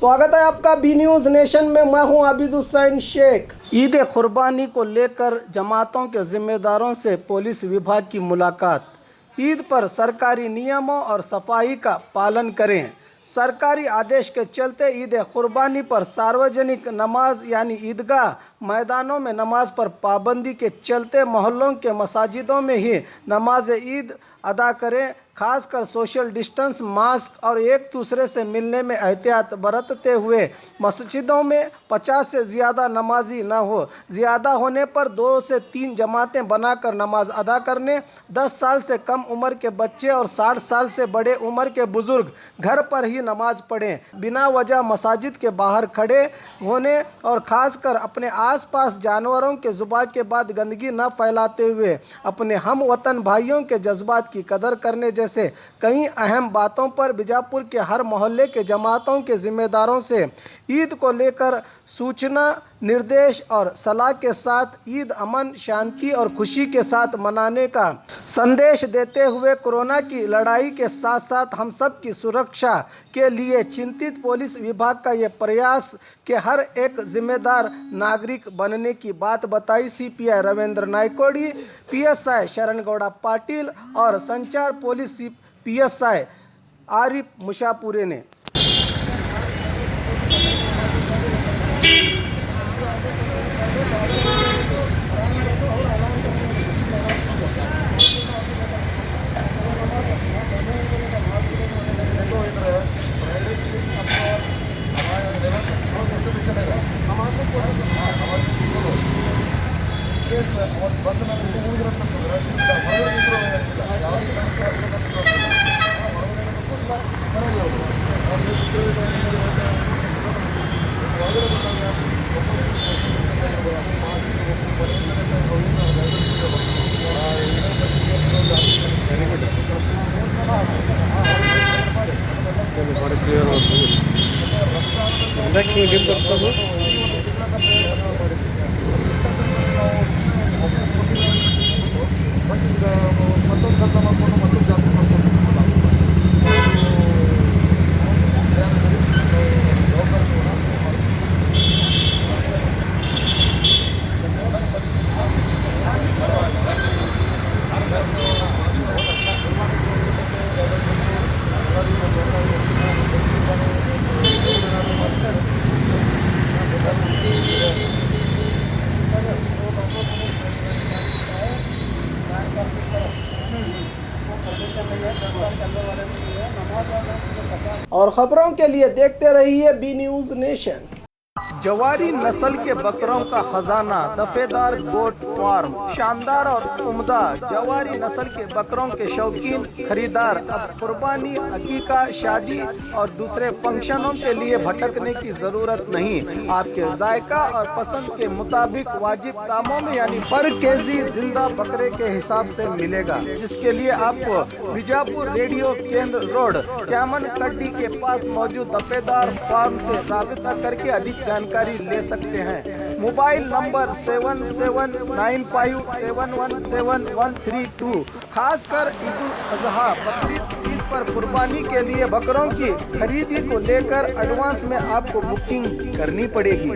स्वागत है आपका बी न्यूज़ नेशन में। मैं हूं आबिद हुसैन शेख। ईद कुर्बानी को लेकर जमातों के जिम्मेदारों से पुलिस विभाग की मुलाकात। ईद पर सरकारी नियमों और सफाई का पालन करें। सरकारी आदेश के चलते ईद कुर्बानी पर सार्वजनिक नमाज यानी ईदगाह मैदानों में नमाज पर पाबंदी के चलते मोहल्लों के मसाजिदों में ही नमाज ईद अदा करें। खासकर सोशल डिस्टेंस, मास्क और एक दूसरे से मिलने में एहतियात बरतते हुए मस्जिदों में 50 से ज़्यादा नमाजी न हो। ज़्यादा होने पर 2 से 3 जमातें बनाकर नमाज अदा करने। 10 साल से कम उम्र के बच्चे और 60 साल से बड़े उम्र के बुज़ुर्ग घर पर ही नमाज पढ़ें। बिना वजह मसाजिद के बाहर खड़े होने और ख़ासकर अपने आसपास जानवरों के ज़ुबान के बाद गंदगी न फैलाते हुए अपने हम वतन भाइयों के जज्बात की कदर करने जैसे कई अहम बातों पर बीजापुर के हर मोहल्ले के जमातों के जिम्मेदारों से ईद को लेकर सूचना, निर्देश और सलाह के साथ ईद अमन, शांति और खुशी के साथ मनाने का संदेश देते हुए कोरोना की लड़ाई के साथ साथ हम सब की सुरक्षा के लिए चिंतित पुलिस विभाग का ये प्रयास कि हर एक जिम्मेदार नागरिक बनने की बात बताई। सीपीआई रविंद्र नायकोडी, पीएसआई शरण गौड़ा पाटिल और संचार पुलिस पीएसआई आरिफ मुशापुरे ने। और खबरों के लिए देखते रहिए बी न्यूज़ नेशन। जवारी नस्ल के बकरों का खजाना दफेदार गोट फार्म। शानदार और उम्दा जवारी नस्ल के बकरों के शौकीन खरीदार अब कुर्बानी, अकीका, शादी और दूसरे फंक्शनों के लिए भटकने की जरूरत नहीं। आपके जायका और पसंद के मुताबिक वाजिब दामों में यानी पर केजी जिंदा बकरे के हिसाब से मिलेगा, जिसके लिए आपको बीजापुर रेडियो केंद्र रोड कैमन कड्डी के पास मौजूद दफेदार फार्म से राबिता करके अधिक जानकारी ले सकते हैं। Mobile number 7795717132। खासकर ईद उल अजहा, बकरीद ईद पर कुर्बानी के लिए बकरों की खरीदी को लेकर एडवांस में आपको बुकिंग करनी पड़ेगी।